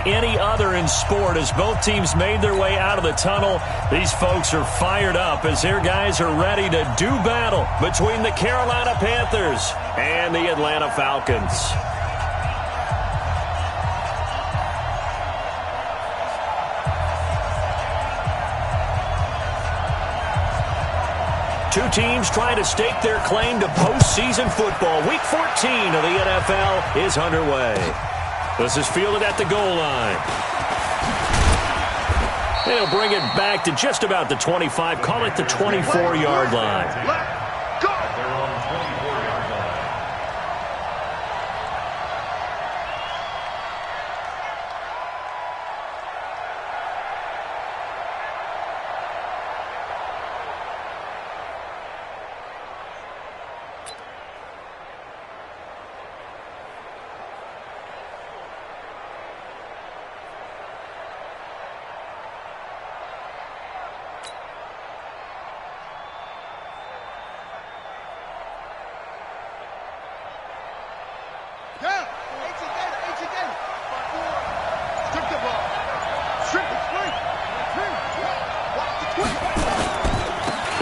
unlike any other in sport. As both teams made their way out of the tunnel, these folks are fired up as their guys are ready to do battle between the Carolina Panthers and the Atlanta Falcons. Two teams trying to stake their claim to postseason football. Week 14 of the NFL is underway. This is fielded at the goal line. And he'll bring it back to just about the 25. Call it the 24-yard line.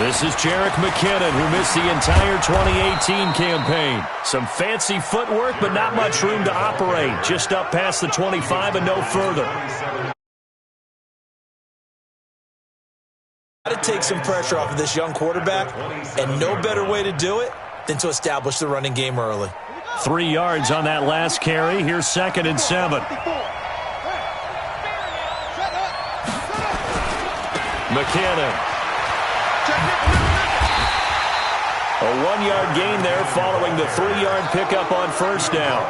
This is Jerick McKinnon, who missed the entire 2018 campaign. Some fancy footwork, but not much room to operate. Just up past the 25 and no further. Got to take some pressure off of this young quarterback, and no better way to do it than to establish the running game early. 3 yards on that last carry. Here's 2nd and 7. McKinnon. A 1-yard gain there following the 3-yard pickup on first down.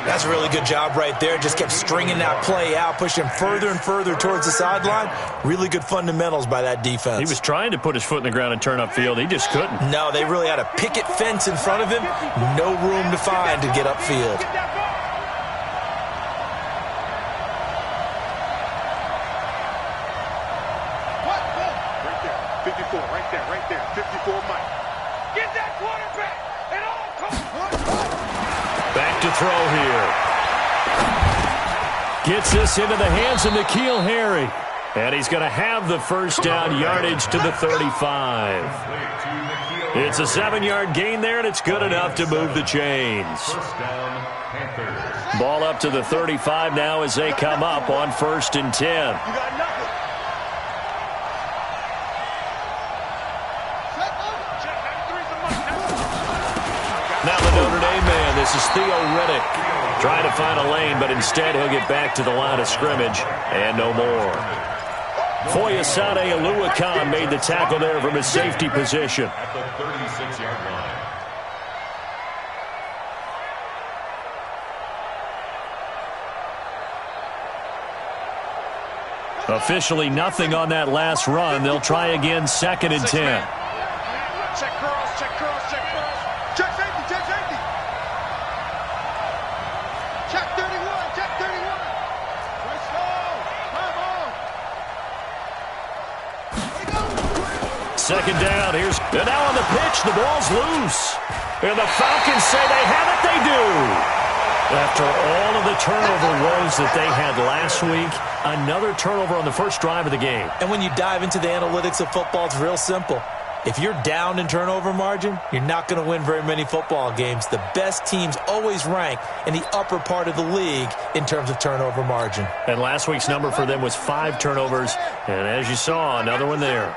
That's a really good job right there. Just kept stringing that play out, pushing further and further towards the sideline. Really good fundamentals by that defense. He was trying to put his foot in the ground and turn upfield. He just couldn't. No, they really had a picket fence in front of him. No room to find to get upfield. Back to throw here. Gets this into the hands of N'Keal Harry. And he's going to have the first down, yardage to the 35. It's a 7-yard gain there, and it's good enough to move the chains. Ball up to the 35 now as they come up on 1st and 10. Now the Notre Dame man, this is Theo Riddick. Trying to find a lane, but instead he'll get back to the line of scrimmage and no more. Foyesade Oluwakan made the tackle there from his safety position. At the 36-yard line. Officially nothing on that last run. They'll try again 2nd and 10. Check cross, check cross, check cross. Check safety, check safety. Check 31, check 31. Let's go. Come on. 2nd down. Here's and now on the pitch. The ball's loose. And the Falcons say they have it. They do. After all of the turnover woes that they had last week, another turnover on the first drive of the game. And when you dive into the analytics of football, it's real simple. If you're down in turnover margin, you're not going to win very many football games. The best teams always rank in the upper part of the league in terms of turnover margin. And last week's number for them was 5 turnovers. And as you saw, another one there.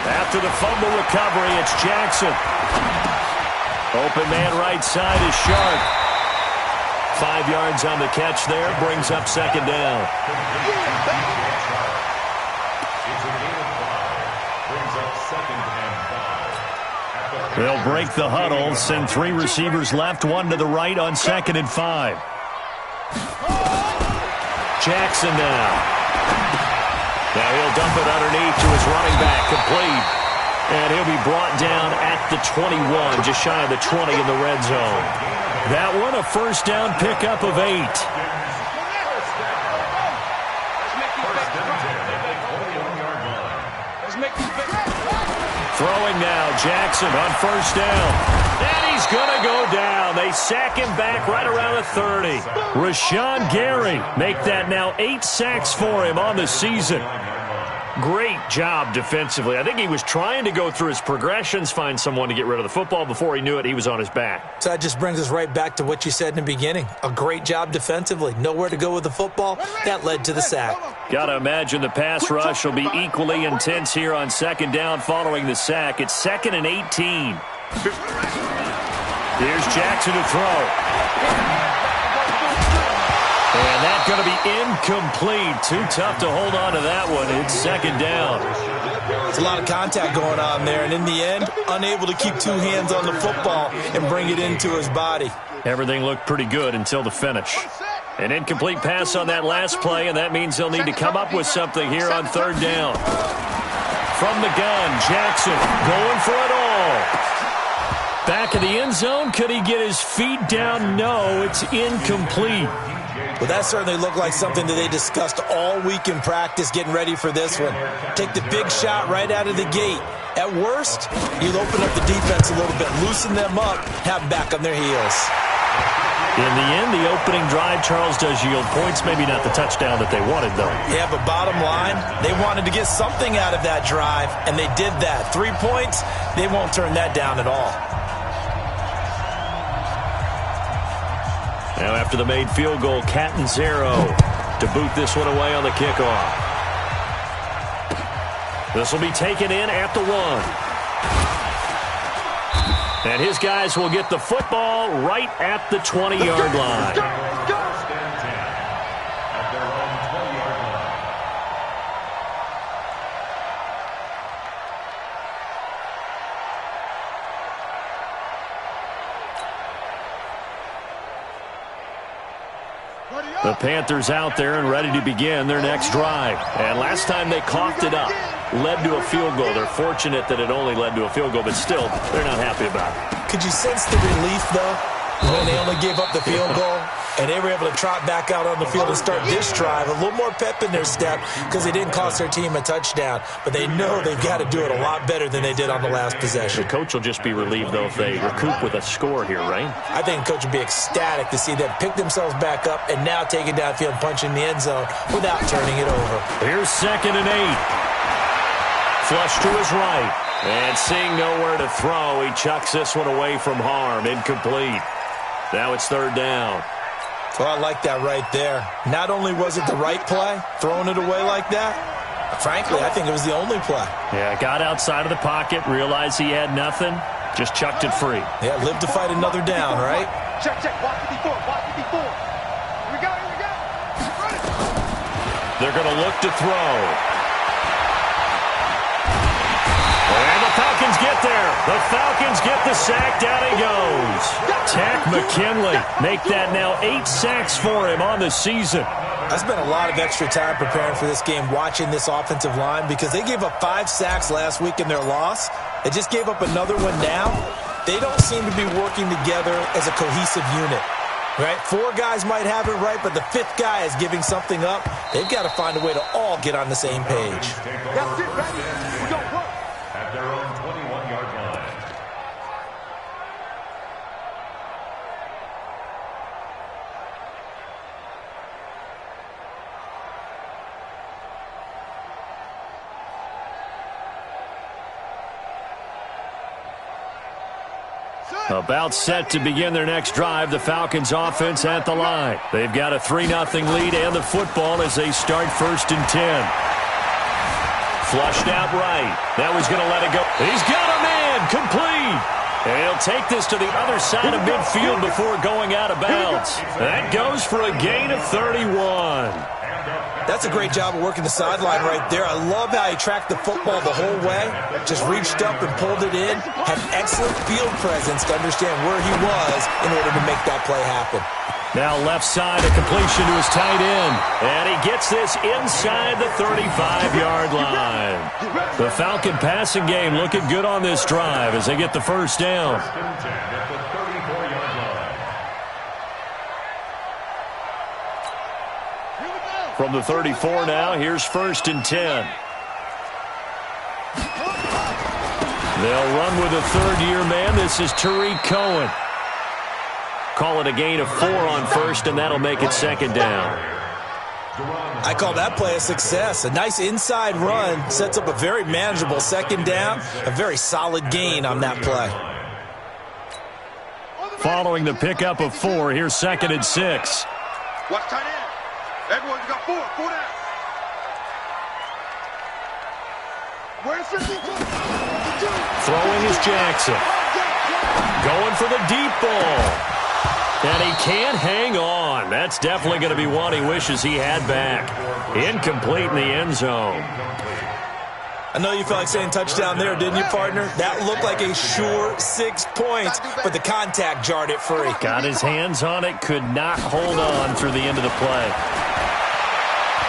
After the fumble recovery, it's Jackson. Open man right side is Sharp. 5 yards on the catch there, brings up 2nd down. They'll break the huddle, send 3 receivers left, 1 to the right on 2nd and 5. Jackson now. Now he'll dump it underneath to his running back, complete. And he'll be brought down at the 21, just shy of the 20 in the red zone. That one, a first down pickup of 8. Throwing now, Jackson on first down. And he's going to go down. They sack him back right around the 30. Rashawn Gary make that now 8 sacks for him on the season. Great job defensively. I think he was trying to go through his progressions, find someone to get rid of the football. Before he knew it, he was on his back. So that just brings us right back to what you said in the beginning. A great job defensively. Nowhere to go with the football. That led to the sack. Got to imagine the pass rush will be equally intense here on second down following the sack. It's 2nd and 18. Here's Jackson to throw. And that's going to be incomplete. Too tough to hold on to that one. It's 2nd down. There's a lot of contact going on there, and in the end, unable to keep 2 hands on the football and bring it into his body. Everything looked pretty good until the finish. An incomplete pass on that last play, and that means they'll need to come up with something here on 3rd down. From the gun, Jackson going for it all. Back of the end zone. Could he get his feet down? No, it's incomplete. Well, that certainly looked like something that they discussed all week in practice getting ready for this one. Take the big shot right out of the gate. At worst, you'll open up the defense a little bit, loosen them up, have them back on their heels. In the end, the opening drive, Charles, does yield points. Maybe not the touchdown that they wanted, though. Yeah, but bottom line, they wanted to get something out of that drive, and they did that. 3 points, they won't turn that down at all. Now after the made field goal, Catanzaro to boot this one away on the kickoff. This will be taken in at the 1. And his guys will get the football right at the 20-yard line. The Panthers out there and ready to begin their next drive. And last time they coughed it up, led to a field goal. They're fortunate that it only led to a field goal, but still, they're not happy about it. Could you sense the relief, though, when they only gave up the field goal? And they were able to trot back out on the field and start this drive. A little more pep in their step because they didn't cost their team a touchdown. But they know they've got to do it a lot better than they did on the last possession. The coach will just be relieved, though, if they recoup with a score here, right? I think the coach would be ecstatic to see them pick themselves back up and now take it downfield and punch in the end zone without turning it over. Here's 2nd and 8. Flush to his right. And seeing nowhere to throw, he chucks this one away from harm. Incomplete. Now it's 3rd down. Well, I like that right there. Not only was it the right play, throwing it away like that, frankly, I think it was the only play. Yeah, got outside of the pocket, realized he had nothing, just chucked it free. Yeah, live to fight another down, right? Check, watch 54, watch 54. Here we go. Run it. They're going to look to throw. And the Falcons get there. The Falcons get the sack. Down he goes. Tack McKinley make that now 8 sacks for him on the season. I spent a lot of extra time preparing for this game watching this offensive line because they gave up 5 sacks last week in their loss. They just gave up another one now. They don't seem to be working together as a cohesive unit. Right? 4 guys might have it right, but the 5th guy is giving something up. They've got to find a way to all get on the same page. That's it, baby. We don't work. At their own 21-yard line. About set to begin their next drive, the Falcons offense at the line. They've got a 3-0 lead and the football as they start 1st and 10. Flushed out right. Now he's going to let it go. He's got a man, complete. And he'll take this to the other side of midfield before going out of bounds. That goes for a gain of 31. That's a great job of working the sideline right there. I love how he tracked the football the whole way, just reached up and pulled it in, had excellent field presence to understand where he was in order to make that play happen. Now left side, a completion to his tight end. And he gets this inside the 35-yard line. The Falcon passing game looking good on this drive as they get the first down. From the 34 now, here's 1st and 10. They'll run with a third-year man. This is Tariq Cohen. Call it a gain of 4 on first, and that'll make it second down. I call that play a success. A nice inside run sets up a very manageable second down, a very solid gain on that play. Following the pickup of 4, here's 2nd and 6. Watch tight end. Everyone's got 4 down. Where's 52? Throwing is Jackson. Going for the deep ball. And he can't hang on. That's definitely going to be one he wishes he had back. Incomplete in the end zone. I know you felt like saying touchdown there, didn't you, partner? That looked like a sure 6 points, but the contact jarred it free. Got his hands on it, could not hold on through the end of the play.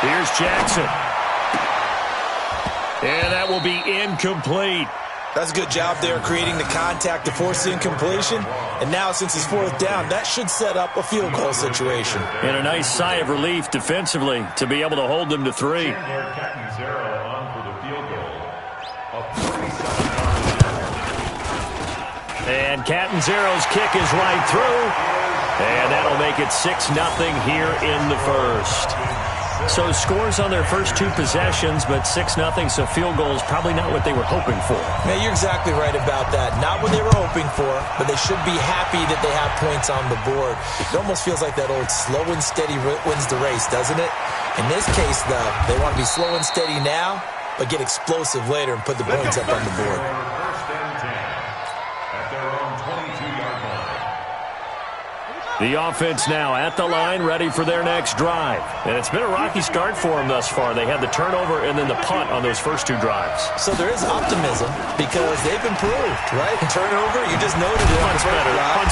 Here's Jackson. And that will be incomplete. That's a good job there creating the contact to force the incompletion. And now, since it's 4th down, that should set up a field goal situation. And a nice sigh of relief defensively to be able to hold them to 3. And Catanzaro's kick is right through. And that'll make it 6-0 here in the first. So scores on their first 2 possessions, but 6-0, so field goal is probably not what they were hoping for. Man, you're exactly right about that. Not what they were hoping for, but they should be happy that they have points on the board. It almost feels like that old slow and steady wins the race, doesn't it? In this case, though, they want to be slow and steady now, but get explosive later and put the points up on the board. The offense now at the line, ready for their next drive. And it's been a rocky start for them thus far. They had the turnover and then the punt on those first 2 drives. So there is optimism because they've improved, right? Turnover, you just noted it. Punt's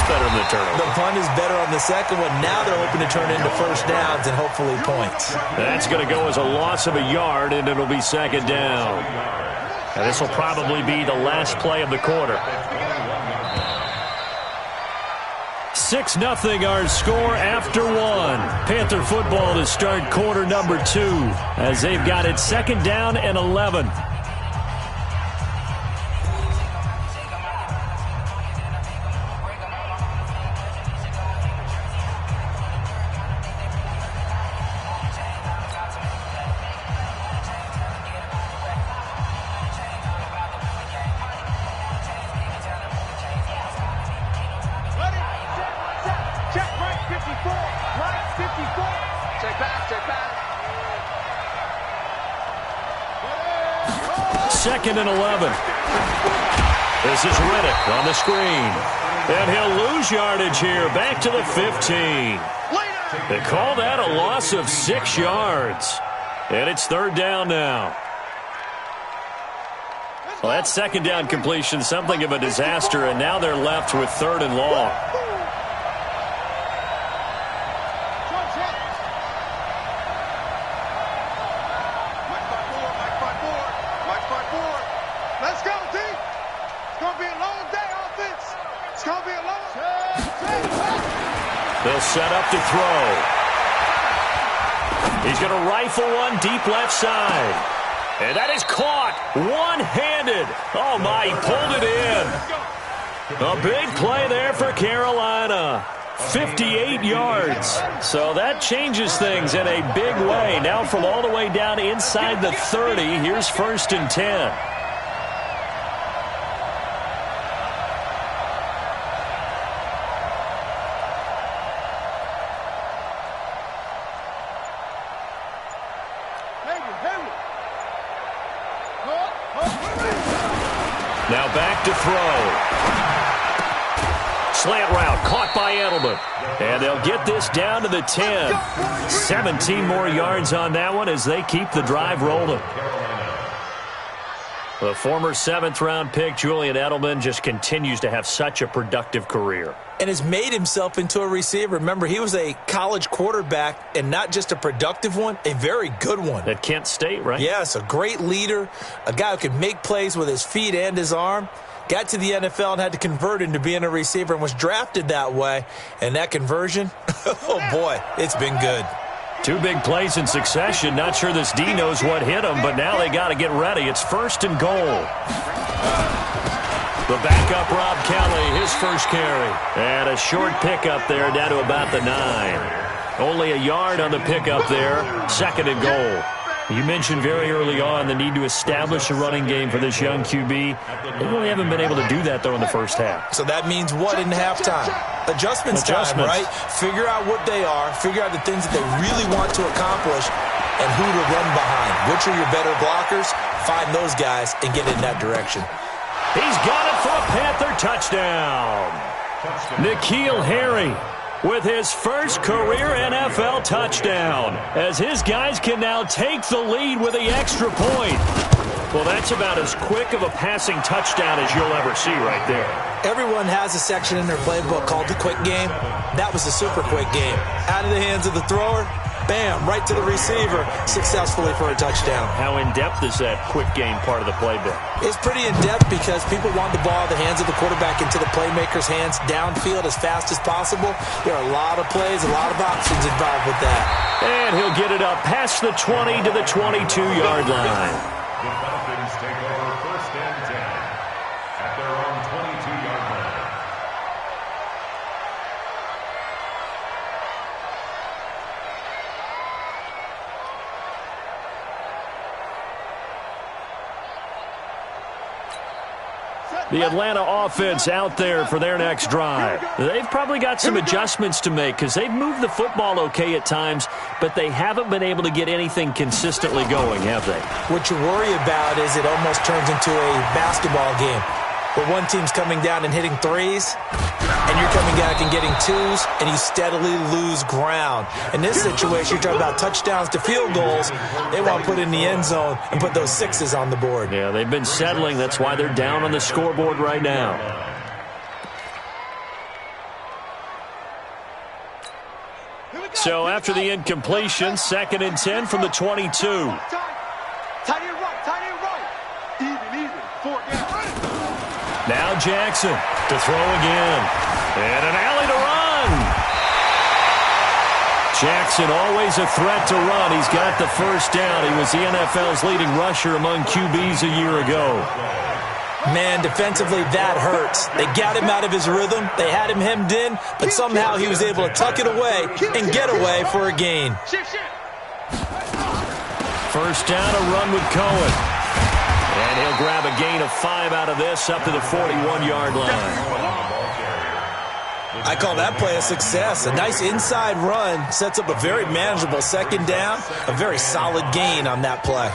better than the turnover. The punt is better on the second one. Now they're hoping to turn into first downs and hopefully points. That's going to go as a loss of a yard, and it'll be second down. And this will probably be the last play of the quarter. 6-0 our score after 1. Panther football to start quarter number 2 as they've got it second down and 11. Second and 11. This is Riddick on the screen. And he'll lose yardage here. Back to the 15. They call that a loss of 6 yards. And it's 3rd down now. Well, that second down completion, something of a disaster, and now they're left with 3rd and long. They'll set up to throw. He's going to rifle one deep left side. And that is caught one-handed. Oh, my, he pulled it in. A big play there for Carolina. 58 yards. So that changes things in a big way. Now from all the way down inside the 30, here's 1st and 10. Now back to throw. Slant route caught by Edelman. And they'll get this down to the 10. 17 more yards on that one as they keep the drive rolling. The former 7th-round pick, Julian Edelman, just continues to have such a productive career. And has made himself into a receiver. Remember, he was a college quarterback, and not just a productive one, a very good one. At Kent State, right? Yes, a great leader, a guy who could make plays with his feet and his arm. Got to the NFL and had to convert into being a receiver and was drafted that way. And that conversion, oh boy, it's been good. 2 big plays in succession. Not sure this D knows what hit him, but now they got to get ready. It's 1st and goal. The backup, Rob Kelly, his first carry. And a short pickup there down to about the 9. Only a yard on the pickup there. 2nd and goal. You mentioned very early on the need to establish a running game for this young QB. They really haven't been able to do that, though, in the first half. So that means what in halftime? Adjustments time, right? Figure out what they are, figure out the things that they really want to accomplish, and who to run behind. Which are your better blockers? Find those guys and get in that direction. He's got it for a Panther touchdown. N'Keal Harry with his first career NFL touchdown, as his guys can now take the lead with the extra point. Well, that's about as quick of a passing touchdown as you'll ever see right there. Everyone has a section in their playbook called the quick game. That was the super quick game. Out of the hands of the thrower, bam, right to the receiver, successfully for a touchdown. How in-depth is that quick game part of the playbook? It's pretty in-depth because people want the ball in the hands of the quarterback into the playmaker's hands downfield as fast as possible. There are a lot of plays, a lot of options involved with that. And he'll get it up past the 20 to the 22-yard line. The Falcons take over 1st and 10 at their own 22-yard line. The Atlanta offense out there for their next drive. They've probably got some adjustments to make because they've moved the football okay at times, but they haven't been able to get anything consistently going, have they? What you worry about is it almost turns into a basketball game where one team's coming down and hitting threes, and you're coming back and getting twos, and you steadily lose ground. In this situation, you're talking about touchdowns to field goals. They want to put in the end zone and put those 6s on the board. Yeah, they've been settling. That's why they're down on the scoreboard right now. So after the incompletion, 2nd and 10 from the 22. Tight end right. Even, 4 down. Now Jackson to throw again. And an alley to run. Jackson always a threat to run. He's got the first down. He was the NFL's leading rusher among QBs a year ago. Man, defensively, that hurts. They got him out of his rhythm. They had him hemmed in, but somehow he was able to tuck it away and get away for a gain. First down, a run with Cohen. And he'll grab a gain of 5 out of this up to the 41-yard line. I call that play a success. A nice inside run sets up a very manageable 2nd down. A very solid gain on that play.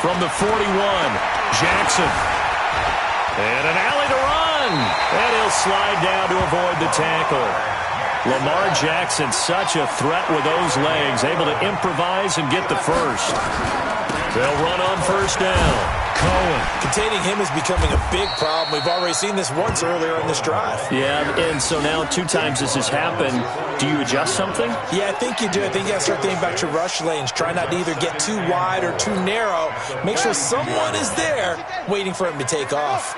From the 41, Jackson. And an alley to run. And he'll slide down to avoid the tackle. Lamar Jackson, such a threat with those legs, able to improvise and get the first. They'll run on first down. Cohen. Containing him is becoming a big problem. We've already seen this once earlier in this drive. Yeah, and so now 2 times this has happened. Do you adjust something? Yeah, I think you do. I think you got to start thinking about your rush lanes. Try not to either get too wide or too narrow. Make sure someone is there waiting for him to take off.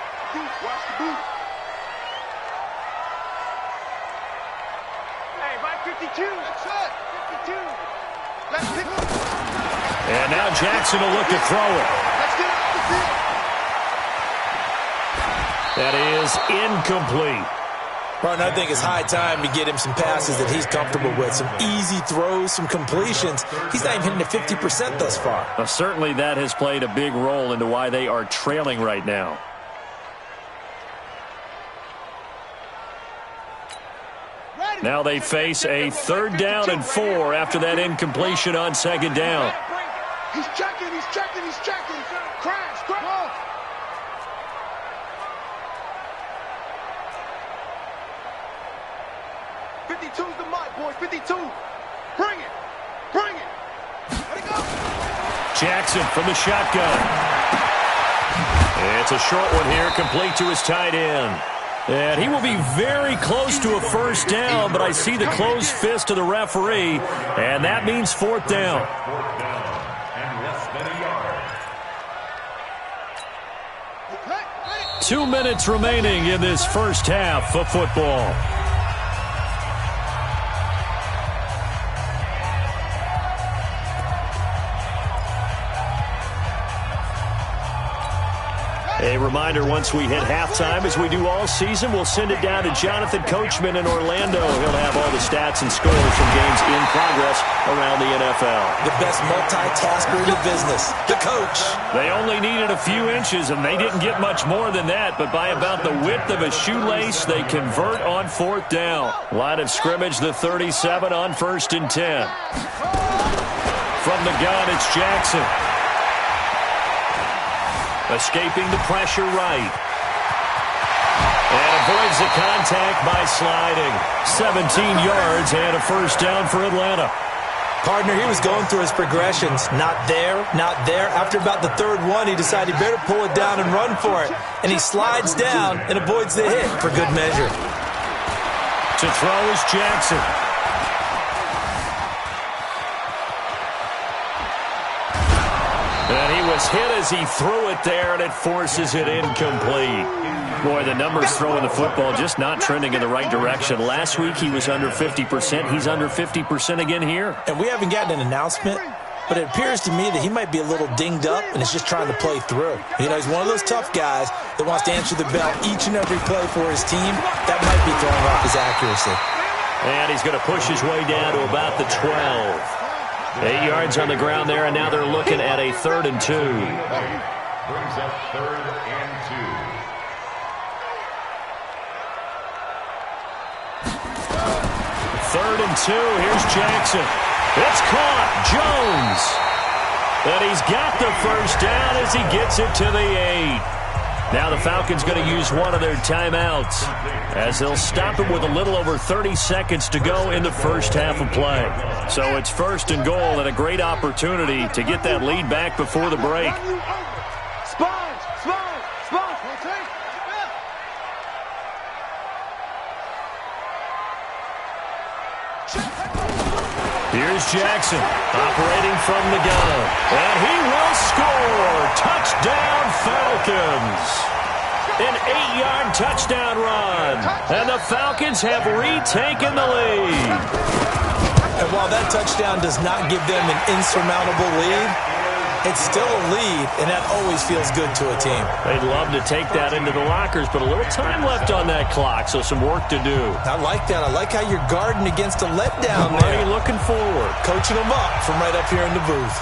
And now Jackson will look to throw it. That is incomplete. Ron, I think it's high time to get him some passes that he's comfortable with. Some easy throws, some completions. He's not even hitting to 50% thus far. Well, certainly that has played a big role into why they are trailing right now. Now they face a 3rd down and 4 after that incompletion on 2nd down. He's checking. Crash. 52's the mark, boys. 52. Bring it. Let it go. Jackson from the shotgun. It's a short one here, complete to his tight end. And he will be very close to a first down, but I see the closed fist of the referee, and that means 4th down. 4th down and less than a yard. 2 minutes remaining in this first half of football. A reminder, once we hit halftime, as we do all season, we'll send it down to Jonathan Coachman in Orlando. He'll have all the stats and scores from games in progress around the NFL. The best multitasker in the business, the coach. They only needed a few inches, and they didn't get much more than that, but by about the width of a shoelace, they convert on 4th down. Line of scrimmage, the 37 on 1st and 10. From the gun, it's Jackson. Escaping the pressure right. And avoids the contact by sliding. 17 yards and a 1st down for Atlanta. Partner, he was going through his progressions. Not there, not there. After about the 3rd one, he decided he better pull it down and run for it. And he slides down and avoids the hit for good measure. To throw is Jackson. And he was hit as he threw it there, and it forces it incomplete. Boy, the numbers throwing the football just not trending in the right direction. Last week he was under 50%. He's under 50% again here. And we haven't gotten an announcement, but it appears to me that he might be a little dinged up and is just trying to play through. You know, he's one of those tough guys that wants to answer the bell each and every play for his team. That might be throwing off his accuracy. And he's going to push his way down to about the 12. 8 yards on the ground there, and now they're looking at a 3rd and 2. Brings up 3rd and 2. 3rd and 2. Here's Jackson. It's caught. Jones. And he's got the 1st down as he gets it to the 8. Now the Falcons going to use one of their timeouts as they'll stop it with a little over 30 seconds to go in the first half of play. So it's 1st and goal and a great opportunity to get that lead back before the break. Here's Jackson operating from the gun. And he will score. Touchdown Falcons. An 8-yard touchdown run. And the Falcons have retaken the lead. And while that touchdown does not give them an insurmountable lead, it's still a lead, and that always feels good to a team. They'd love to take that into the lockers, but a little time left on that clock, so some work to do. I like that. I like how you're guarding against a letdown there. Money looking forward. Coaching them up from right up here in the booth.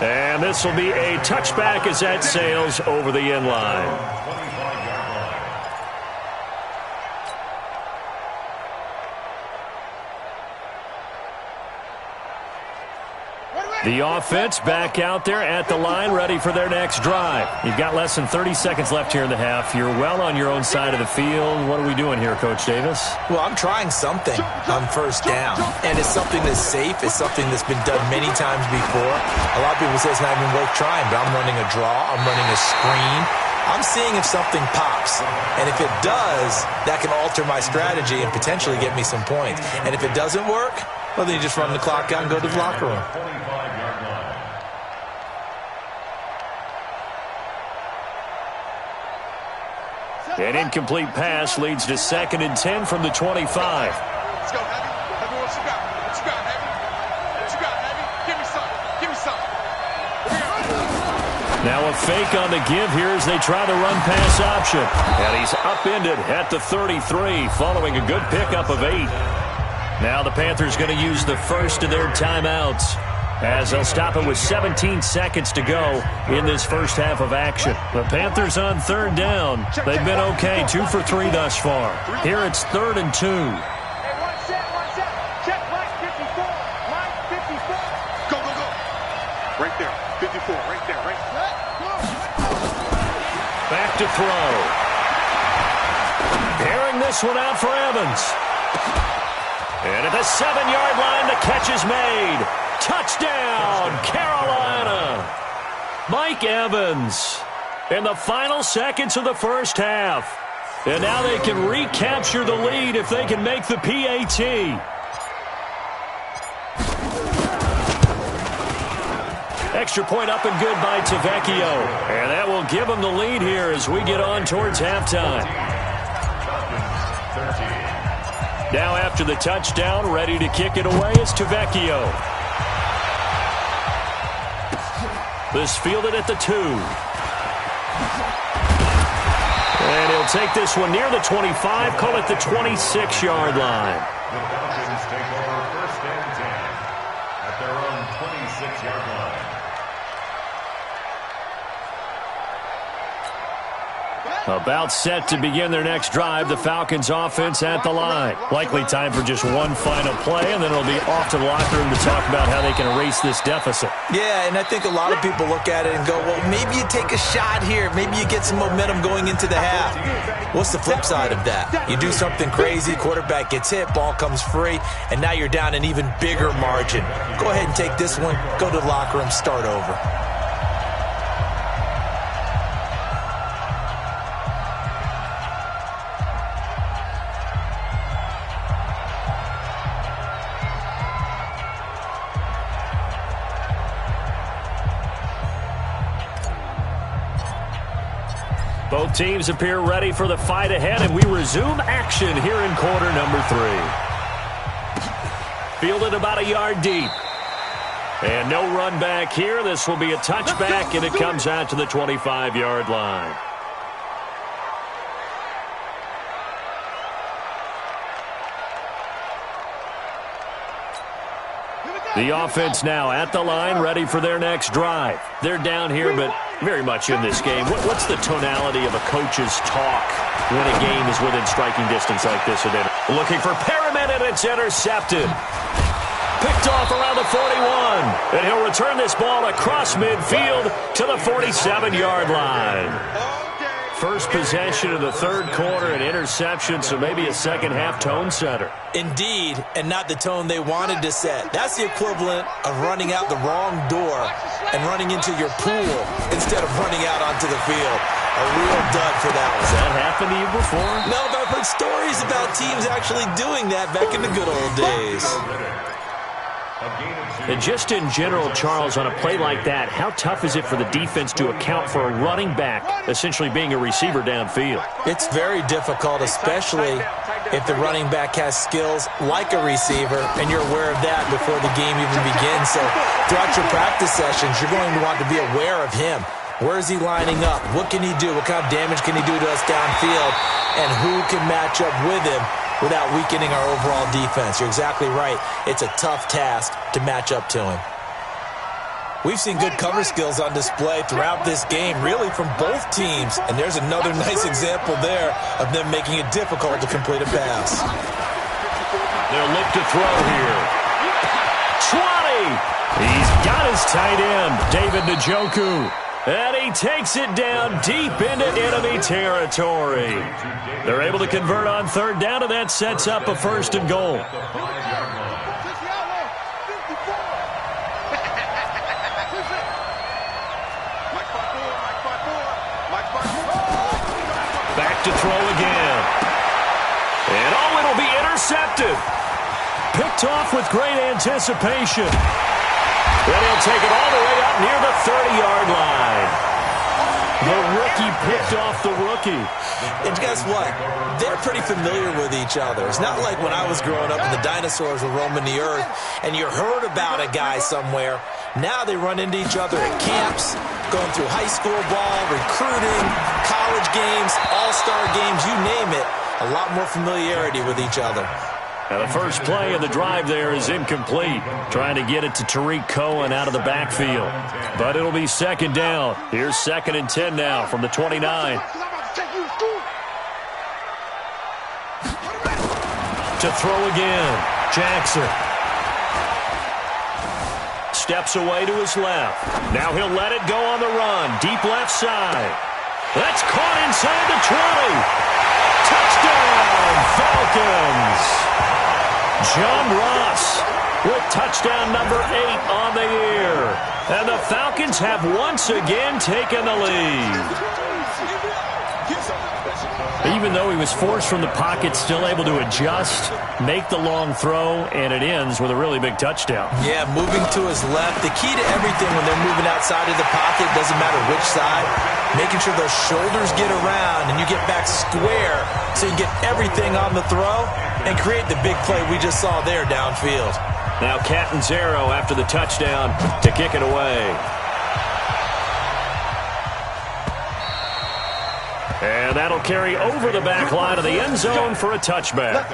And this will be a touchback as that sails over the end line. The offense back out there at the line, ready for their next drive. You've got less than 30 seconds left here in the half. You're well on your own side of the field. What are we doing here, Coach Davis? Well, I'm trying something on 1st down, and it's something that's safe. It's something that's been done many times before. A lot of people say it's not even worth trying, but I'm running a draw. I'm running a screen. I'm seeing if something pops, and if it does, that can alter my strategy and potentially get me some points. And if it doesn't work, well, then you just run the clock out and go to the locker room. An incomplete pass leads to 2nd and 10 from the 25. Let's go, Heavy. Heavy, what you got? What you got, Heavy? What you got, Heavy? Give me something. Give me something. Now a fake on the give here as they try the run-pass option. And he's upended at the 33 following a good pickup of 8. Now the Panthers going to use the first of their timeouts as they'll stop it with 17 seconds to go in this first half of action. The Panthers on 3rd down. They've been okay, 2 for 3 thus far. Here it's 3rd and 2. Hey, one set. Check line 54. Line 54. Go. Right there. 54. Right there. Right there. Back to throw. Airing this one out for Evans. And at the 7-yard line, the catch is made. Touchdown, Carolina. Mike Evans in the final seconds of the first half. And now they can recapture the lead if they can make the PAT. Extra point up and good by Tavecchio. And that will give them the lead here as we get on towards halftime. Now after the touchdown, ready to kick it away is Tavecchio. This fielded at the 2. take this one near the 25, call it the 26-yard line. The Falcons take over first and 10 at their own 26-yard line. About set to begin their next drive, the Falcons offense at the line. Likely time for just one final play, and then it'll be off to the locker room to talk about how they can erase this deficit. Yeah, and I think a lot of people look at it and go, well, maybe you take a shot here. Maybe you get some momentum going into the half. What's the flip side of that? You do something crazy, quarterback gets hit, ball comes free, and now you're down an even bigger margin. Go ahead and take this one, go to the locker room, start over. Both teams appear ready for the fight ahead, and we resume action here in quarter number 3. Fielded about a yard deep. And no run back here. This will be a touchback, and it comes out to the 25-yard line. The offense now at the line, ready for their next drive. They're down here, but very much in this game. What's the tonality of a coach's talk when a game is within striking distance like this? Looking for Perriman, and it's intercepted. Picked off around the 41. And he'll return this ball across midfield to the 47-yard line. First possession of the third quarter, an interception, so maybe a second-half tone setter. Indeed, and not the tone they wanted to set. That's the equivalent of running out the wrong door and running into your pool instead of running out onto the field. A real dud for that one. Has that happened to you before? No, but I've heard stories about teams actually doing that back in the good old days. And just in general, Charles, on a play like that, how tough is it for the defense to account for a running back essentially being a receiver downfield? It's very difficult, especially if the running back has skills like a receiver, and you're aware of that before the game even begins. So throughout your practice sessions, you're going to want to be aware of him. Where is he lining up? What can he do? What kind of damage can he do to us downfield? And who can match up with him without weakening our overall defense? You're exactly right. It's a tough task to match up to him. We've seen good cover skills on display throughout this game, really from both teams. And there's another nice example there of them making it difficult to complete a pass. They'll look to throw here. 20! He's got his tight end, David Njoku. And he takes it down deep into enemy territory. They're able to convert on third down, and that sets up a first and goal. Back to throw again. And it'll be intercepted. Picked off with great anticipation. Then he'll take it all the way up near the 30-yard line. The rookie picked off the rookie. And guess what? They're pretty familiar with each other. It's not like when I was growing up and the dinosaurs were roaming the earth and you heard about a guy somewhere. Now they run into each other at camps, going through high school ball, recruiting, college games, all-star games, you name it. A lot more familiarity with each other. Now the first play of the drive there is incomplete. Trying to get it to Tariq Cohen out of the backfield. But it'll be second down. Here's 2nd and 10 now from the 29. To throw again. Jackson. Steps away to his left. Now he'll let it go on the run. Deep left side. That's caught inside the 20. Touchdown, Falcons. John Ross with touchdown number 8 on the year. And the Falcons have once again taken the lead. Even though he was forced from the pocket, still able to adjust, make the long throw, and it ends with a really big touchdown. Yeah, moving to his left. The key to everything when they're moving outside of the pocket, doesn't matter which side, making sure those shoulders get around and you get back square so you get everything on the throw and create the big play we just saw there downfield. Now Catanzaro after the touchdown to kick it away. And that'll carry over the back line of the end zone for a touchback.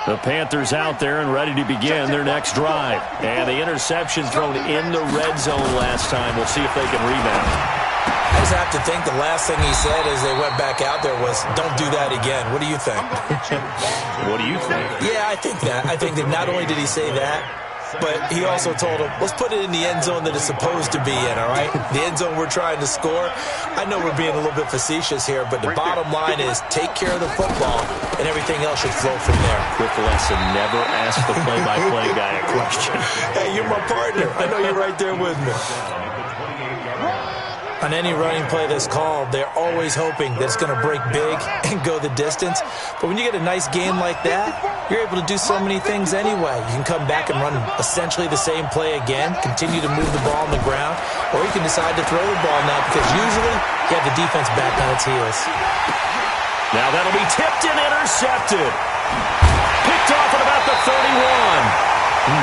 The Panthers out there and ready to begin their next drive. And the interception thrown in the red zone last time. We'll see if they can rebound. I just have to think the last thing he said as they went back out there was, don't do that again. What do you think? What do you think? Yeah, I think that. I think that not only did he say that, but he also told him, let's put it in the end zone that it's supposed to be in, all right? The end zone we're trying to score. I know we're being a little bit facetious here, but the bottom line is take care of the football, and everything else should flow from there. Quick lesson, never ask the play-by-play guy a question. Hey, you're my partner. I know you're right there with me. On any running play that's called, they're always hoping that it's going to break big and go the distance. But when you get a nice game like that, you're able to do so many things anyway. You can come back and run essentially the same play again, continue to move the ball on the ground, or you can decide to throw the ball now because usually you have the defense back on its heels. Now that'll be tipped and intercepted. Picked off at about the 31.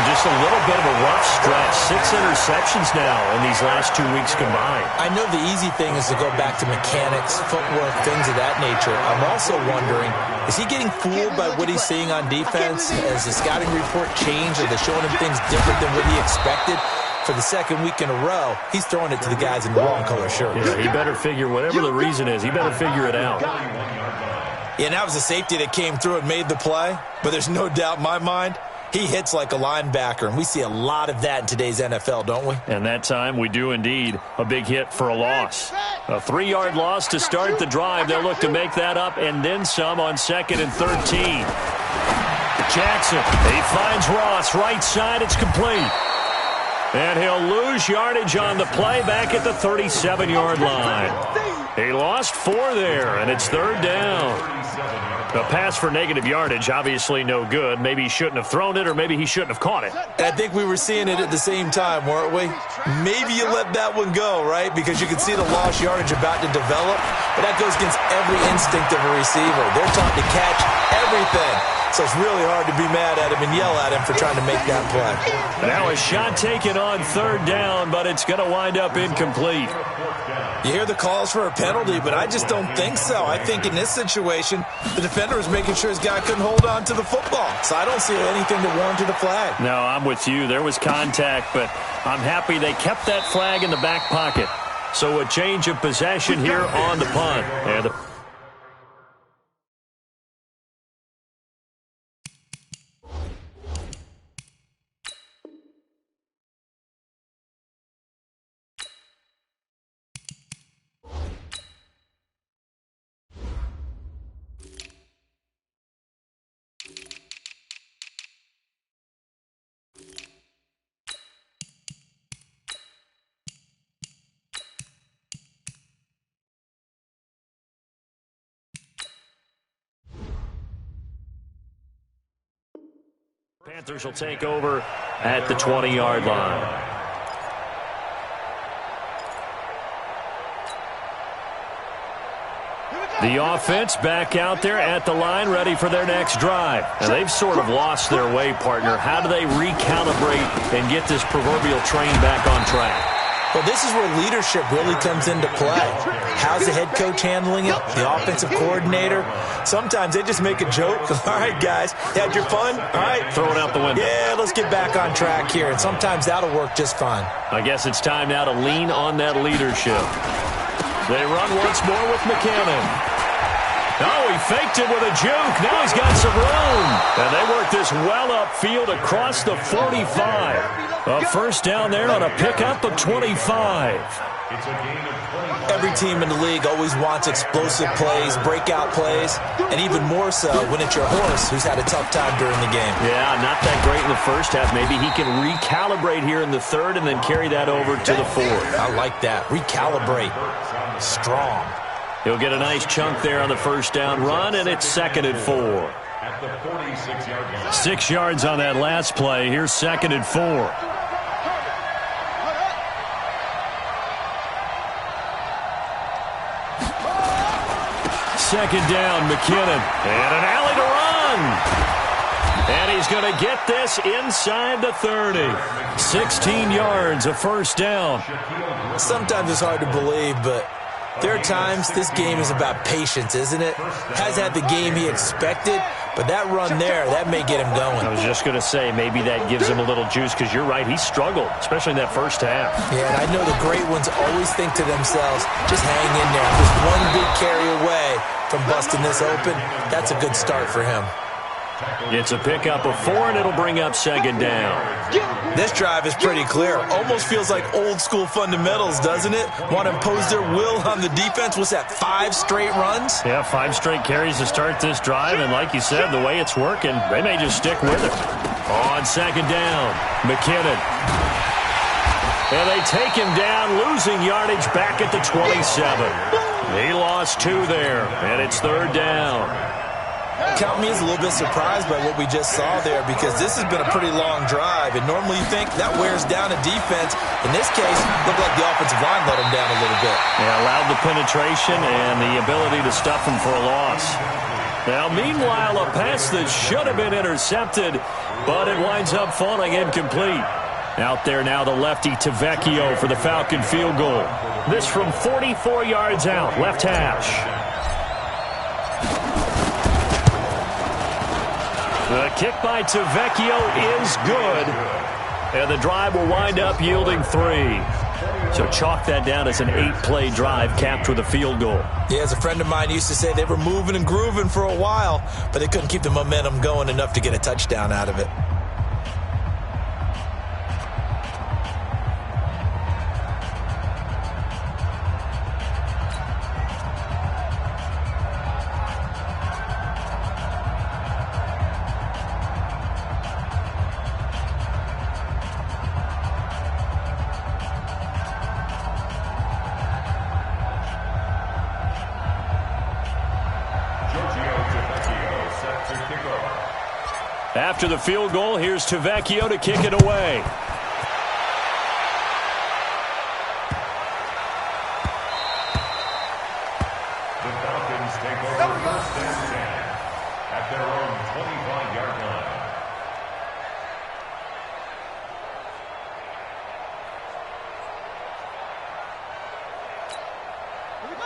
Just a little bit of a rough stretch. 6 interceptions now in these last 2 weeks combined. I know the easy thing is to go back to mechanics, footwork, things of that nature. I'm also wondering, is he getting fooled by what he's seeing on defense? Has the scouting report changed? Are they showing him things different than what he expected? For the second week in a row, he's throwing it to the guys in the wrong color shirts. Yeah, he better figure, whatever the reason is, he better figure it out. Yeah, and that was a safety that came through and made the play. But there's no doubt in my mind, he hits like a linebacker, and we see a lot of that in today's NFL, don't we? And that time, we do indeed. A big hit for a loss. A 3-yard loss to start the drive. They'll look to make that up and then some on 2nd and 13. Jackson, he finds Ross. Right side, it's complete. And he'll lose yardage on the play back at the 37-yard line. He lost 4 there, and it's 3rd down. The pass for negative yardage, obviously no good. Maybe he shouldn't have thrown it, or maybe he shouldn't have caught it. I think we were seeing it at the same time, weren't we? Maybe you let that one go, right? Because you can see the lost yardage about to develop. But that goes against every instinct of a receiver. They're trying to catch everything. So it's really hard to be mad at him and yell at him for trying to make that play. Now a shot taken on 3rd down, but it's going to wind up incomplete. You hear the calls for a penalty, but I just don't think so. I think in this situation, the defender was making sure his guy couldn't hold on to the football. So I don't see anything that warranted a flag. No, I'm with you. There was contact, but I'm happy they kept that flag in the back pocket. So a change of possession here on the punt. And the Panthers will take over at the 20-yard line. The offense back out there at the line, ready for their next drive. Now, they've sort of lost their way, partner. How do they recalibrate and get this proverbial train back on track? Well, this is where leadership really comes into play. How's the head coach handling it? The offensive coordinator? Sometimes they just make a joke. All right, guys, had your fun? All right. Throw it out the window. Yeah, let's get back on track here. And sometimes that'll work just fine. I guess it's time now to lean on that leadership. They run once more with McKinnon. Oh, he faked it with a juke. Now he's got some room. And they work this well upfield across the 45. A first down there on a pickup of 25. Every team in the league always wants explosive plays, breakout plays, and even more so when it's your horse who's had a tough time during the game. Yeah, not that great in the first half. Maybe he can recalibrate here in the 3rd and then carry that over to the 4th. I like that. Recalibrate. Strong. He'll get a nice chunk there on the first down run, and it's 2nd and 4. 6 yards on that last play. Here's 2nd and 4. Second down, McKinnon. And an alley to run. And he's going to get this inside the 30. 16 yards, a first down. Sometimes it's hard to believe, but there are times this game is about patience, isn't it? Has had the game he expected, but that run there, that may get him going. I was just going to say, maybe that gives him a little juice, because you're right, he struggled, especially in that first half. Yeah, and I know the great ones always think to themselves, just hang in there. Just one big carry away from busting this open. That's a good start for him. It's a pickup of 4, and it'll bring up second down. This drive is pretty clear. Almost feels like old-school fundamentals, doesn't it? Want to impose their will on the defense. What's that, 5 straight runs? Yeah, 5 straight carries to start this drive, and like you said, the way it's working, they may just stick with it. On second down, McKinnon. And they take him down, losing yardage back at the 27. He lost 2 there, and it's third down. Count me as a little bit surprised by what we just saw there, because this has been a pretty long drive, and normally you think that wears down a defense. In this case, it looked like the offensive line let him down a little bit. Yeah, allowed the penetration and the ability to stuff him for a loss. Now, meanwhile, a pass that should have been intercepted, but it winds up falling incomplete. Out there now, the lefty Tavecchio for the Falcon field goal. This from 44 yards out, left hash. The kick by Tavecchio is good, and the drive will wind up yielding 3. So chalk that down as an 8-play drive capped with a field goal. Yeah, as a friend of mine used to say, they were moving and grooving for a while, but they couldn't keep the momentum going enough to get a touchdown out of it. After the field goal, here's Tavecchio to kick it away. The Falcons take over first and 10 at their own 25-yard line.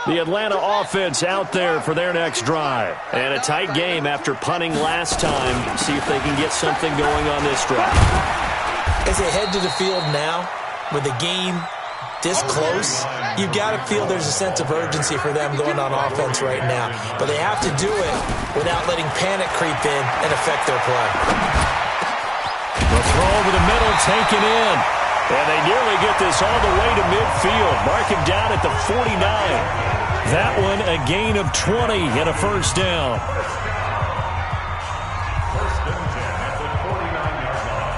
The Atlanta offense out there for their next drive. And a tight game after punting last time. See if they can get something going on this drive. As they head to the field now, with the game this close, you've got to feel there's a sense of urgency for them going on offense right now. But they have to do it without letting panic creep in and affect their play. The throw over the middle, taken in. And they nearly get this all the way to midfield. Mark him down at the 49. That one a gain of 20 and a first down. First and 10 at the 49-yard line.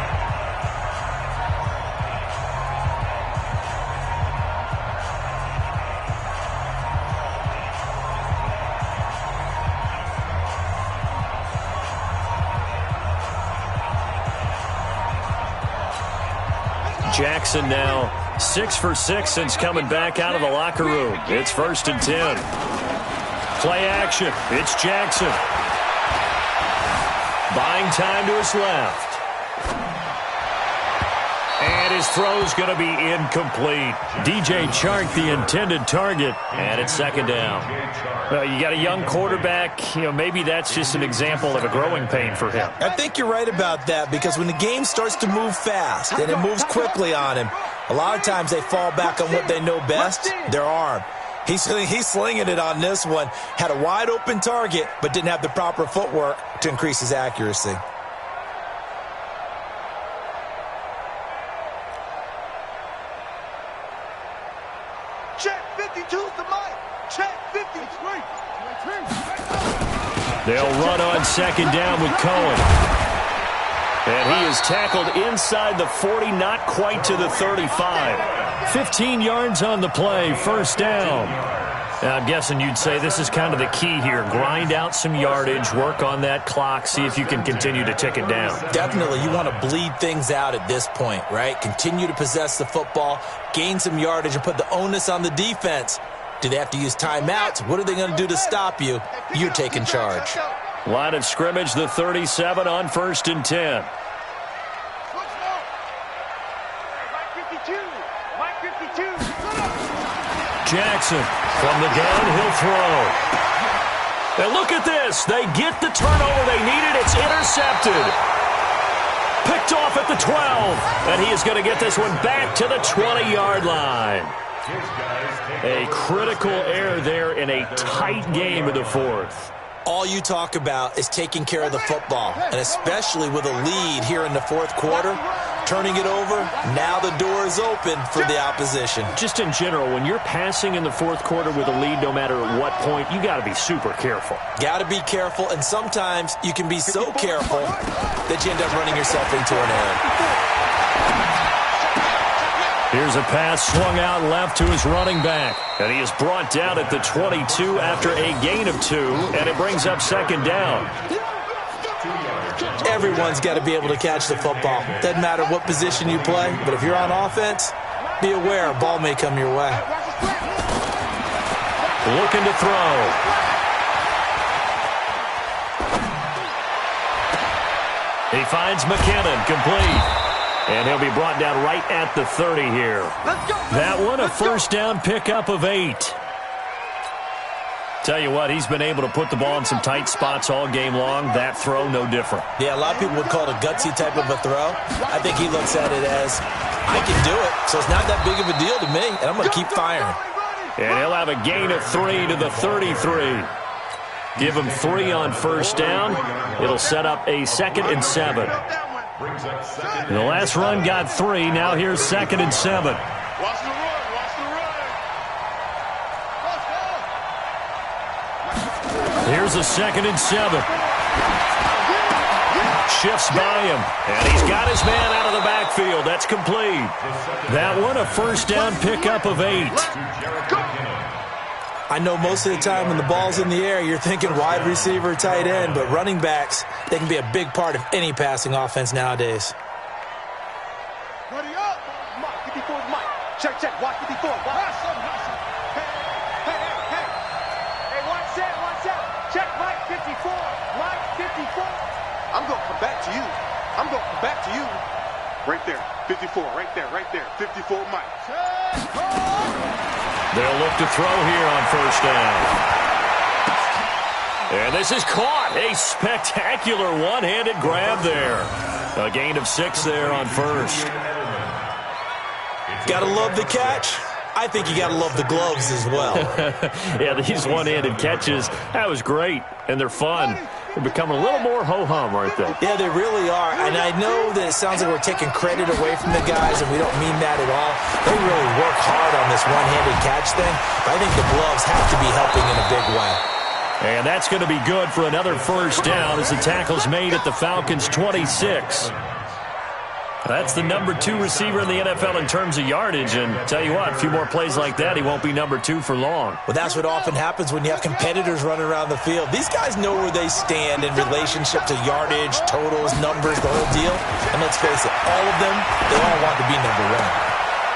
Jackson now 6 for 6 since coming back out of the locker room. It's first and 10. Play action. It's Jackson. Buying time to his left. And his throw's going to be incomplete. DJ Chark, the intended target, and it's second down. Well, you got a young quarterback. Maybe that's just an example of a growing pain for him. I think you're right about that, because when the game starts to move fast and it moves quickly on him, a lot of times they fall back on what they know best, their arm. He's slinging it on this one. Had a wide open target, but didn't have the proper footwork to increase his accuracy. Check 52's the mic. Check 53. They'll run on second down with Cohen. And he is tackled inside the 40, not quite to the 35. 15 yards on the play, first down. Now, I'm guessing you'd say this is kind of the key here. Grind out some yardage, work on that clock, see if you can continue to tick it down. Definitely, you want to bleed things out at this point, right? Continue to possess the football, gain some yardage, and put the onus on the defense. Do they have to use timeouts? What are they going to do to stop you? You're taking charge. Line of scrimmage, the 37 on 1st and 10. Jackson from the gun, he'll throw. And look at this. They get the turnover they needed. It's intercepted. Picked off at the 12. And he is going to get this one back to the 20-yard line. A critical error there in a tight game in the fourth. All you talk about is taking care of the football, and especially with a lead here in the fourth quarter, turning it over, now the door is open for the opposition. Just in general, when you're passing in the fourth quarter with a lead, no matter at what point, you got to be super careful. Got to be careful, and sometimes you can be so careful that you end up running yourself into an error. Here's a pass swung out left to his running back. And he is brought down at the 22 after a gain of 2. And it brings up 2nd down. Everyone's got to be able to catch the football. Doesn't matter what position you play. But if you're on offense, be aware a ball may come your way. Looking to throw. He finds McKinnon, complete. And he'll be brought down right at the 30 here. That one, a first down pickup of 8. Tell you what, he's been able to put the ball in some tight spots all game long. That throw, no different. Yeah, a lot of people would call it a gutsy type of a throw. I think he looks at it as, I can do it, so it's not that big of a deal to me, and I'm going to keep firing. And he'll have a gain of 3 to the 33. Give him 3 on first down. It'll set up a 2nd and 7. The last run got 3. Now here's 2nd and 7. Watch the run. Watch the run. Here's a 2nd and 7. Shifts by him. And he's got his man out of the backfield. That's complete. That one, a first down pickup of 8. I know most of the time when the ball's in the air, you're thinking wide receiver, tight end, but running backs, they can be a big part of any passing offense nowadays. Ready up. Mike, 54 is Mike. Check. Watch 54. Watch. Hey. Hey, 1-7. Check Mike 54. Mike 54. I'm going to come back to you. Right there. 54. Right there. 54 Mike. They'll look to throw here on first down. And this is caught. A spectacular one-handed grab there. A gain of 6 there on first. Gotta love the catch. I think you gotta love the gloves as well. Yeah, these one-handed catches, that was great. And they're fun. They're becoming a little more ho-hum, aren't they? Yeah, they really are. And I know that it sounds like we're taking credit away from the guys, and we don't mean that at all. They really work hard on this one-handed catch thing. But I think the gloves have to be helping in a big way. And that's going to be good for another first down as the tackle's made at the Falcons' 26. That's the number 2 receiver in the NFL in terms of yardage. And tell you what, a few more plays like that, he won't be number 2 for long. Well, that's what often happens when you have competitors running around the field. These guys know where they stand in relationship to yardage, totals, numbers, the whole deal. And let's face it, all of them, they all want to be number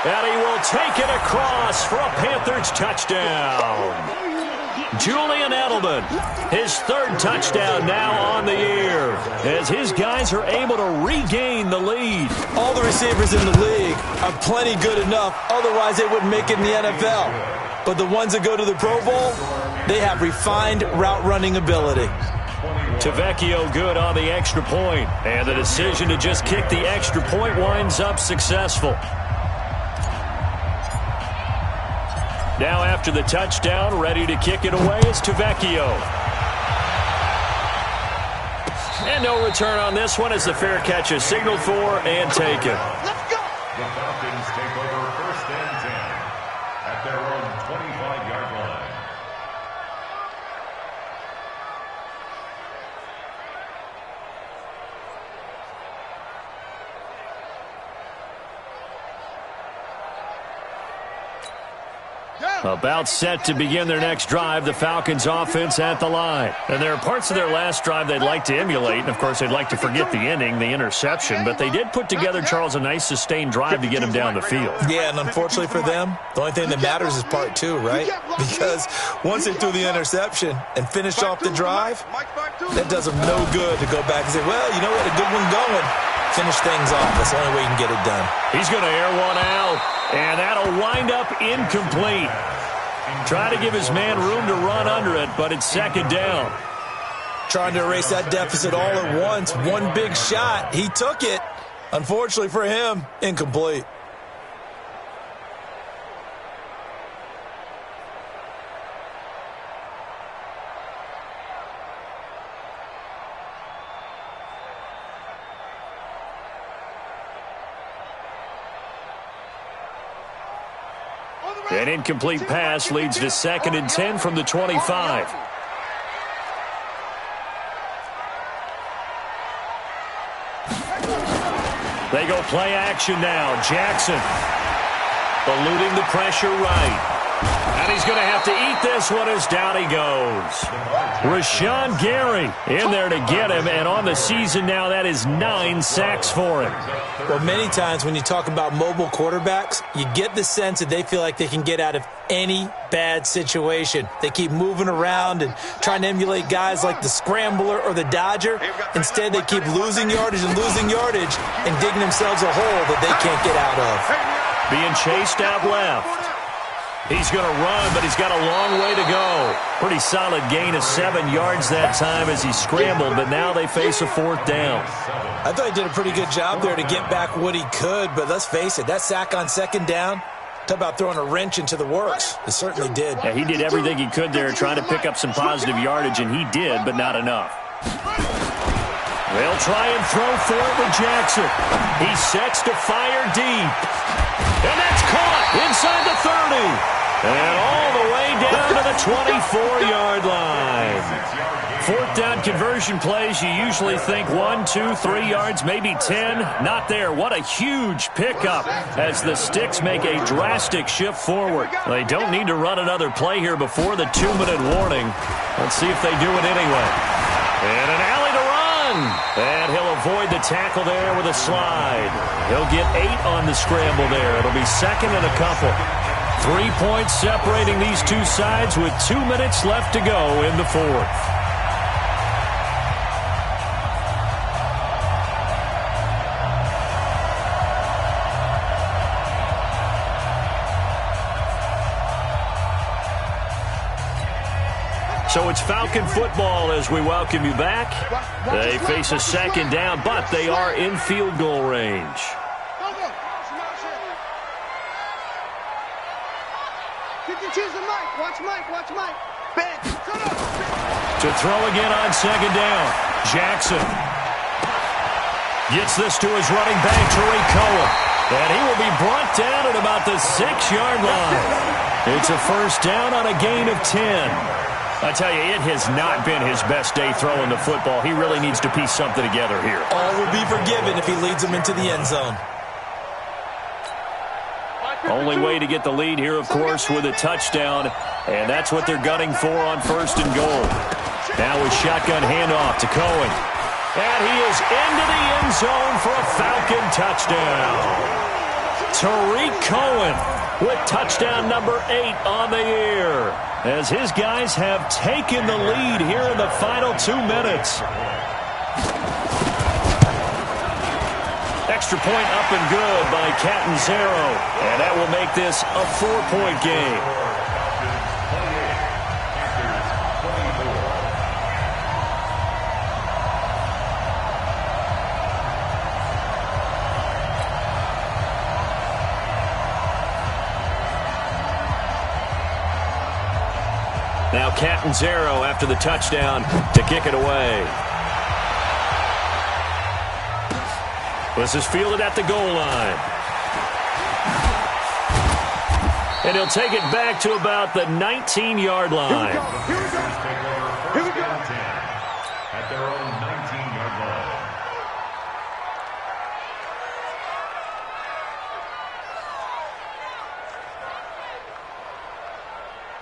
1. And he will take it across for a Panthers touchdown. Julian Edelman, his 3rd touchdown now on the year, as his guys are able to regain the lead. All the receivers in the league are plenty good enough, otherwise they wouldn't make it in the NFL. But the ones that go to the Pro Bowl, they have refined route running ability. Tavecchio good on the extra point, and the decision to just kick the extra point winds up successful. Now after the touchdown, ready to kick it away is Tavecchio. And no return on this one as the fair catch is signaled for and taken. Let's go. The Falcons take over 1st and 10 at their own 25-yard line. About set to begin their next drive, the Falcons offense at the line. And there are parts of their last drive they'd like to emulate. And, of course, they'd like to forget the ending, the interception. But they did put together, Charles, a nice sustained drive to get him down the field. Yeah, and unfortunately for them, the only thing that matters is part 2, right? Because once they threw the interception and finished off the drive, That does him no good to go back and say, well, you know what, a good one going. Finish things off. That's the only way you can get it done. He's going to air one out, and that'll wind up incomplete. Try to give his man room to run under it, but it's second down. Trying to erase that deficit all at once. One big shot. He took it. Unfortunately for him, incomplete. An incomplete pass leads to 2nd and 10 from the 25. They go play action now. Jackson eluding the pressure right. And he's going to have to eat this one as down he goes. Rashawn Gary in there to get him, and on the season now, that is 9 sacks for him. Well, many times when you talk about mobile quarterbacks, you get the sense that they feel like they can get out of any bad situation. They keep moving around and trying to emulate guys like the Scrambler or the Dodger. Instead, they keep losing yardage and digging themselves a hole that they can't get out of. Being chased out left. He's going to run, but he's got a long way to go. Pretty solid gain of 7 yards that time as he scrambled, but now they face a 4th down. I thought he did a pretty good job there to get back what he could, but let's face it, that sack on 2nd down, talk about throwing a wrench into the works. It certainly did. Yeah, he did everything he could there trying to pick up some positive yardage, and he did, but not enough. They'll try and throw for it with Jackson. He sets to fire deep. And that's caught inside the 30. And all the way down to the 24-yard line. 4th down conversion plays, you usually think 1, 2, 3 yards, maybe 10. Not there. What a huge pickup as the Sticks make a drastic shift forward. They don't need to run another play here before the 2-minute warning. Let's see if they do it anyway. And an alley to run. And he'll avoid the tackle there with a slide. He'll get 8 on the scramble there. It'll be 2nd and a couple. 3 points separating these two sides with 2 minutes left to go in the 4th. So it's Falcon football as we welcome you back. They face a 2nd down, but they are in field goal range. To throw again on 2nd down. Jackson gets this to his running back, Tariq Cohen. And he will be brought down at about the 6-yard line. It's a 1st down on a gain of 10. I tell you, it has not been his best day throwing the football. He really needs to piece something together here. All will be forgiven if he leads them into the end zone. Only way to get the lead here, of course, with a touchdown, and that's what they're gunning for on 1st and goal. Now a shotgun handoff to Cohen. And he is into the end zone for a Falcon touchdown. Tariq Cohen with touchdown number 8 on the year, as his guys have taken the lead here in the final 2 minutes. Extra point up and good by Catanzaro, and that will make this a 4-point game. Now Catanzaro after the touchdown to kick it away. This is fielded at the goal line. And he'll take it back to about the 19-yard line. Here we go. Here we go. At their own 19-yard line.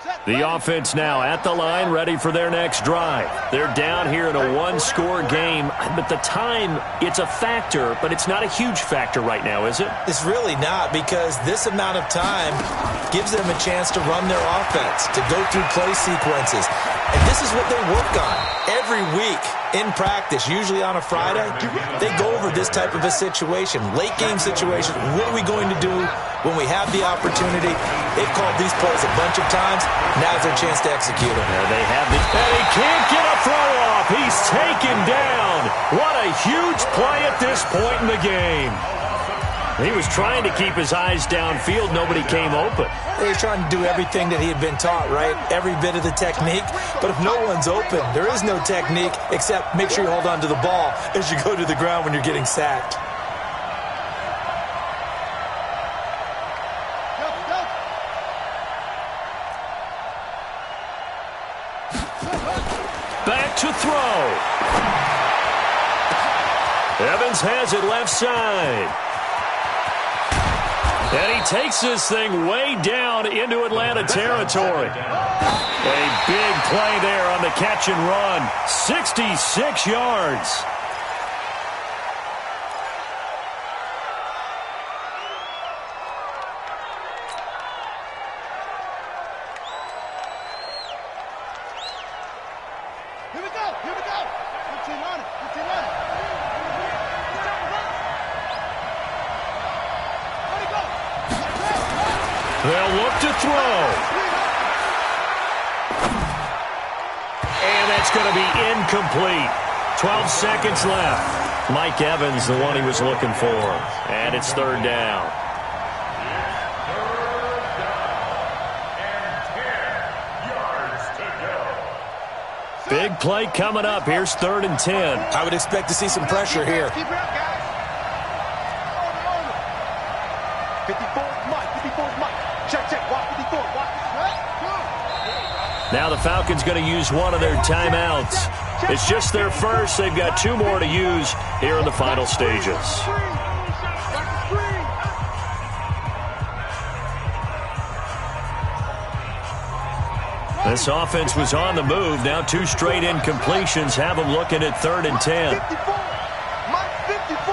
Set. The offense now at the line, ready for their next drive. They're down here in a one-score game, but the time, it's a factor, but it's not a huge factor right now, is it? It's really not, because this amount of time gives them a chance to run their offense, to go through play sequences. And this is what they work on every week in practice, usually on a Friday. They go over this type of a situation, late-game situation. What are we going to do when we have the opportunity? They've called these plays a bunch of times. Now's their chance to execute them. There they have it. And he can't get a throw off. He's taken down. What a huge play at this point in the game. He was trying to keep his eyes downfield. Nobody came open. He was trying to do everything that he had been taught, right? Every bit of the technique. But if no one's open, there is no technique except make sure you hold on to the ball as you go to the ground when you're getting sacked. Back to throw. Evans has it left side. And he takes this thing way down into Atlanta territory. A big play there on the catch and run. 66 yards. Here we go. Here we go. 15 on it. 15 on it. Where'd he go? They'll look to throw. And that's going to be incomplete. 12 seconds left. Mike Evans, the one he was looking for. And it's third down. Big play coming up. Here's 3rd and 10. I would expect to see some pressure here. Keep it up, guys. Over. 54 Mike. 54 Mike. Check, check. Watch 54. Watch. Now the Falcons going to use one of their timeouts. It's just their first. They've got 2 more to use here in the final stages. This offense was on the move. Now 2 straight incompletions have them looking at 3rd and 10. 54. Mike 54.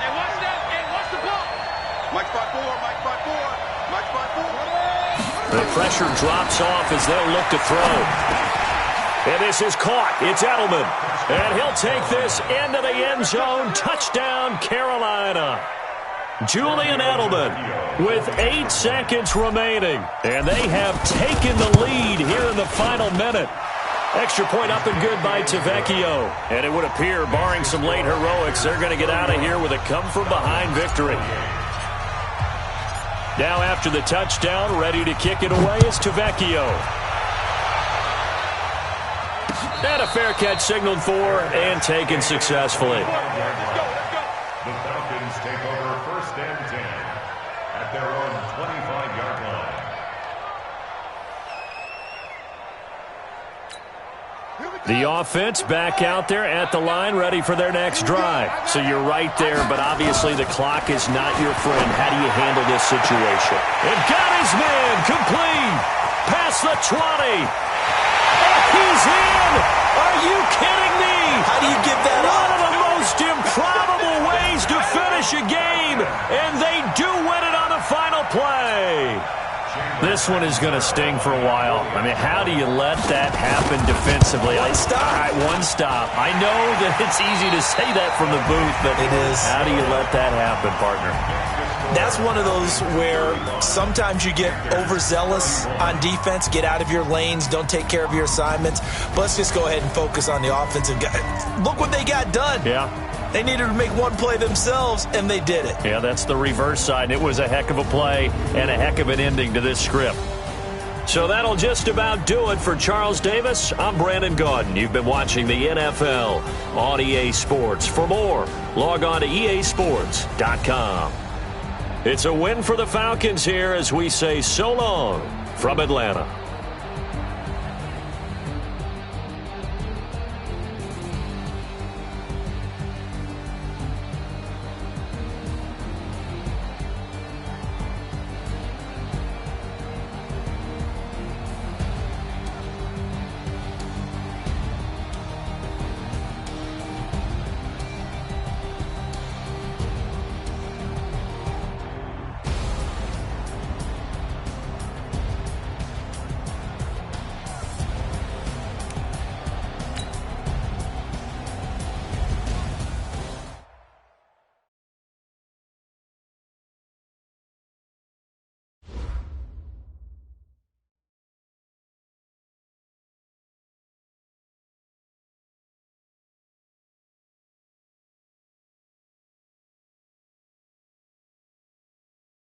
Hey, watch that. Hey, watch the ball. Mike 5-4. Mike 5-4. Mike 5-4. The pressure drops off as they'll look to throw. And this is caught. It's Edelman. And he'll take this into the end zone. Touchdown, Carolina. Julian Edelman with 8 seconds remaining. And they have taken the lead here in the final minute. Extra point up and good by Tavecchio. And it would appear, barring some late heroics, they're going to get out of here with a come-from-behind victory. Now after the touchdown, ready to kick it away is Tavecchio. And a fair catch signaled for and taken successfully. The Falcons take over 1st and 10 at their own 25-yard line. The offense back out there at the line, ready for their next drive. So you're right there, but obviously the clock is not your friend. How do you handle this situation? And got his man complete. Past the 20. He's in. Are you kidding me? How do you give that One up? of the most improbable ways to finish a game, and they do win it on the final play. This one is going to sting for a while. I mean, how do you let that happen defensively? One stop. All right, one stop. I know that it's easy to say that from the booth, but It is. How do you let that happen, partner? That's one of those where sometimes you get overzealous on defense, get out of your lanes, don't take care of your assignments. But let's just go ahead and focus on the offensive guy. Look what they got done. Yeah. They needed to make one play themselves, and they did it. Yeah, that's the reverse side. It was a heck of a play and a heck of an ending to this script. So that'll just about do it for Charles Davis. I'm Brandon Gaudin. You've been watching the NFL on EA Sports. For more, log on to easports.com. It's a win for the Falcons here as we say so long from Atlanta.